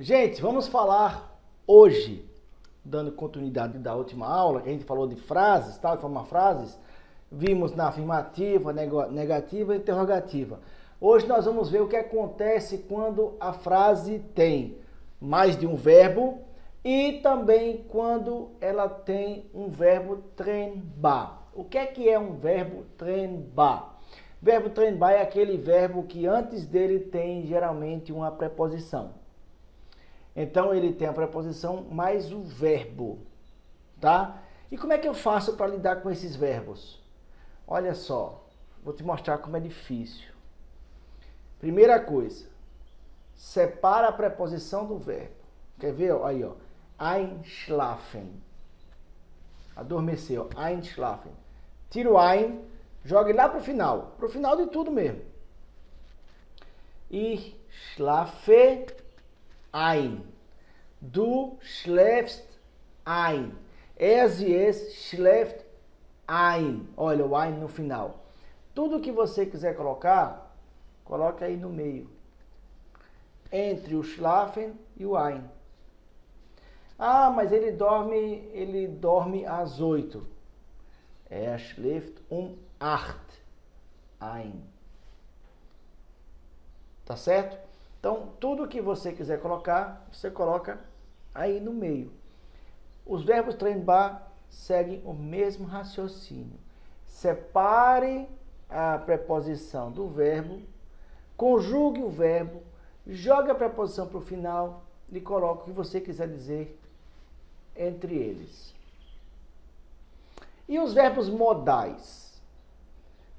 Gente, vamos falar hoje, dando continuidade da última aula, que a gente falou de frases, tal, formar frases, vimos na afirmativa, negativa e interrogativa. Hoje nós vamos ver o que acontece quando a frase tem mais de um verbo e também quando ela tem um verbo trem-ba. O que é um verbo trem-ba? Verbo trem-ba é aquele verbo que antes dele tem geralmente uma preposição. Então ele tem a preposição mais o verbo, tá? E como é que eu faço para lidar com esses verbos? Olha só, vou te mostrar como é difícil. Primeira coisa, separa a preposição do verbo. Quer ver? Aí, ó. Einschlafen. Adormeceu. Einschlafen. Tira o ein, joga ele lá para o final de tudo mesmo. Ich schlafe ein. Du schläfst ein. Sie, es schläft ein. Olha o ein no final. Tudo que você quiser colocar, coloca aí no meio. Entre o schlafen e o ein. Ah, mas ele dorme às 8. Schläft 8 ein. Tá certo? Então, tudo que você quiser colocar, você coloca aí no meio. Os verbos trem-ba seguem o mesmo raciocínio. Separe a preposição do verbo, conjugue o verbo, jogue a preposição para o final e coloque o que você quiser dizer entre eles. E os verbos modais?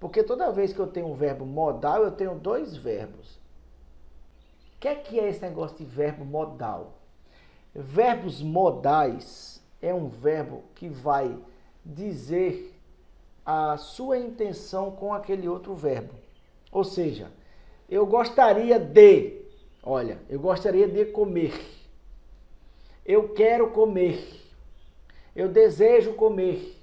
Porque toda vez que eu tenho um verbo modal, eu tenho dois verbos. O que é esse negócio de verbo modal? Verbos modais é um verbo que vai dizer a sua intenção com aquele outro verbo. Ou seja, eu gostaria de, olha, eu gostaria de comer. Eu quero comer. Eu desejo comer.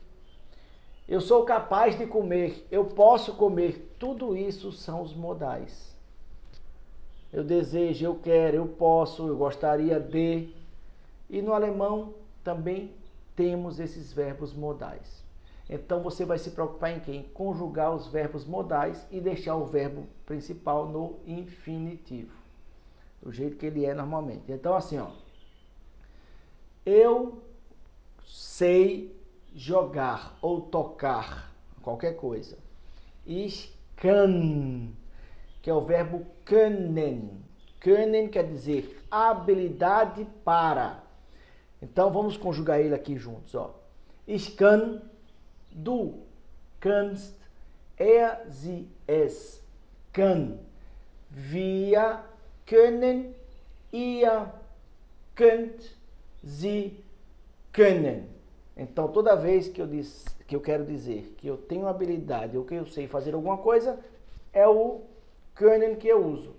Eu sou capaz de comer. Eu posso comer. Tudo isso são os modais. Eu desejo, eu quero, eu posso, eu gostaria de. E no alemão também temos esses verbos modais. Então você vai se preocupar em quem? Conjugar os verbos modais e deixar o verbo principal no infinitivo. Do jeito que ele é normalmente. Então assim, ó. Eu sei jogar ou tocar qualquer coisa. Ich kann, que é o verbo können. Können quer dizer habilidade para. Então vamos conjugar ele aqui juntos, ó. Ich kann, du kannst, sie, es kann. Wir können, ihr könnt, sie können. Então toda vez que eu quero dizer que eu tenho habilidade ou que eu sei fazer alguma coisa, é o können que eu uso.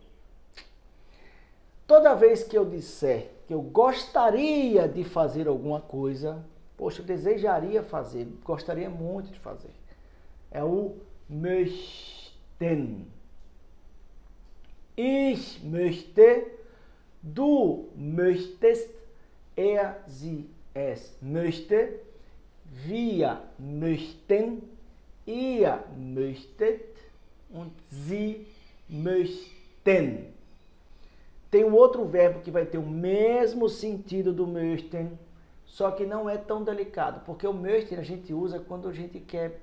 Toda vez que eu disser que eu gostaria de fazer alguma coisa, poxa, eu desejaria fazer, gostaria muito de fazer. É o möchten. Ich möchte, du möchtest, sie, es möchte, wir möchten, ihr möchtet und sie möchten. Tem um outro verbo que vai ter o mesmo sentido do möchten, só que não é tão delicado, porque o möchten a gente usa quando a gente quer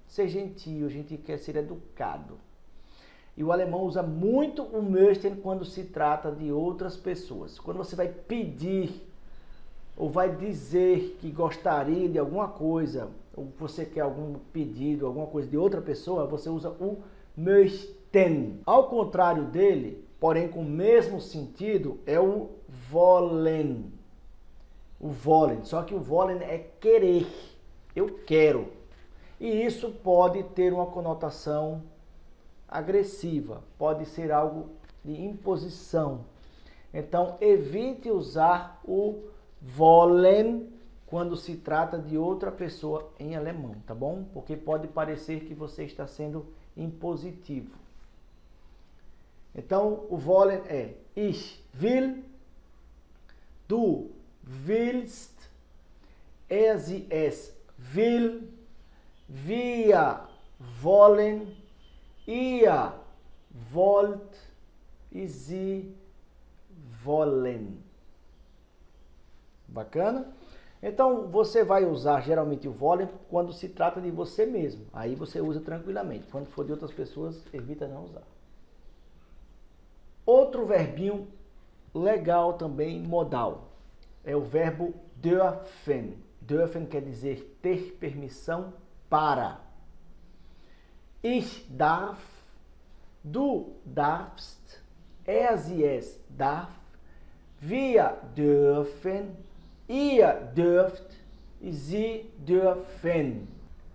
ser gentil, a gente quer ser educado. E o alemão usa muito o möchten quando se trata de outras pessoas. Quando você vai pedir ou vai dizer que gostaria de alguma coisa, ou você quer algum pedido, alguma coisa de outra pessoa, você usa o möchten. Ao contrário dele, porém com o mesmo sentido, é o wollen. O wollen, só que o wollen é querer. Eu quero. E isso pode ter uma conotação agressiva, pode ser algo de imposição. Então, evite usar o wollen quando se trata de outra pessoa em alemão, tá bom? Porque pode parecer que você está sendo impositivo. Então, o wollen é ich will, Du willst, sie es will, wir wollen, ihr wollt e sie wollen. Bacana? Então, você vai usar geralmente o wollen quando se trata de você mesmo. Aí você usa tranquilamente. Quando for de outras pessoas, evita não usar. Outro verbinho legal também, modal, é o verbo dürfen. Dürfen quer dizer ter permissão para. Ich darf, du darfst, sie es darf, wir dürfen, ihr dürft e sie dürfen.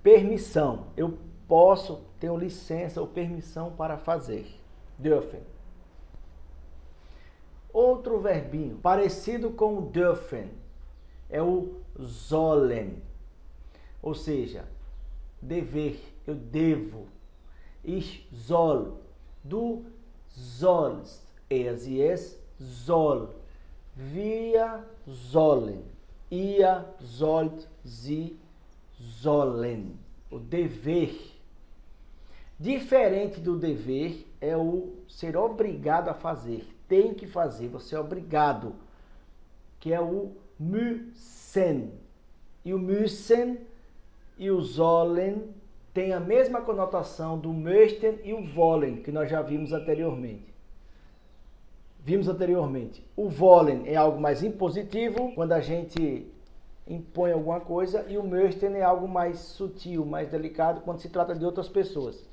Permissão. Eu posso, tenho licença ou permissão para fazer. Dürfen. Outro verbinho parecido com o dürfen é o sollen. Ou seja, dever, eu devo. Ich soll, du sollst, sie es soll, wir sollen, ihr sollt, sie sollen. O dever. Diferente do dever é o ser obrigado a fazer. Tem que fazer, você é obrigado. Que é o müssen. E o müssen e o sollen tem a mesma conotação do möchten e o wollen, que nós já vimos anteriormente. O wollen é algo mais impositivo, quando a gente impõe alguma coisa, e o möchten é algo mais sutil, mais delicado, quando se trata de outras pessoas.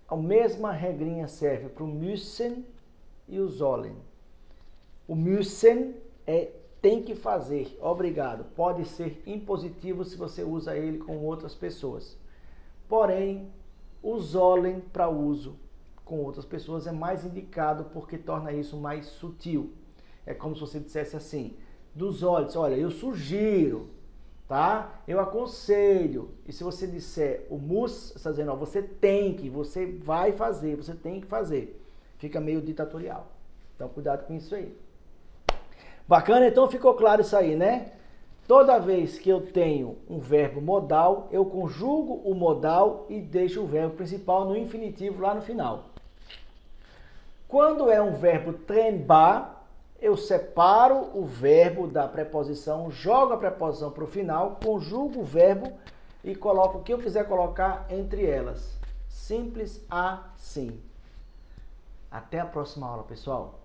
A mesma regrinha serve para o müssen e o sollen. O müssen é tem que fazer, obrigado. Pode ser impositivo se você usa ele com outras pessoas. Porém, o sollen para uso com outras pessoas é mais indicado porque torna isso mais sutil. É como se você dissesse assim, dos olhos, olha, eu sugiro, tá? Eu aconselho. E se você disser o muss, você está dizendo, ó, você tem que, você vai fazer, você tem que fazer. Fica meio ditatorial. Então, cuidado com isso aí. Bacana? Então, ficou claro isso aí, né? Toda vez que eu tenho um verbo modal, eu conjugo o modal e deixo o verbo principal no infinitivo lá no final. Quando é um verbo trembar, eu separo o verbo da preposição, jogo a preposição para o final, conjugo o verbo e coloco o que eu quiser colocar entre elas. Simples assim. Até a próxima aula, pessoal.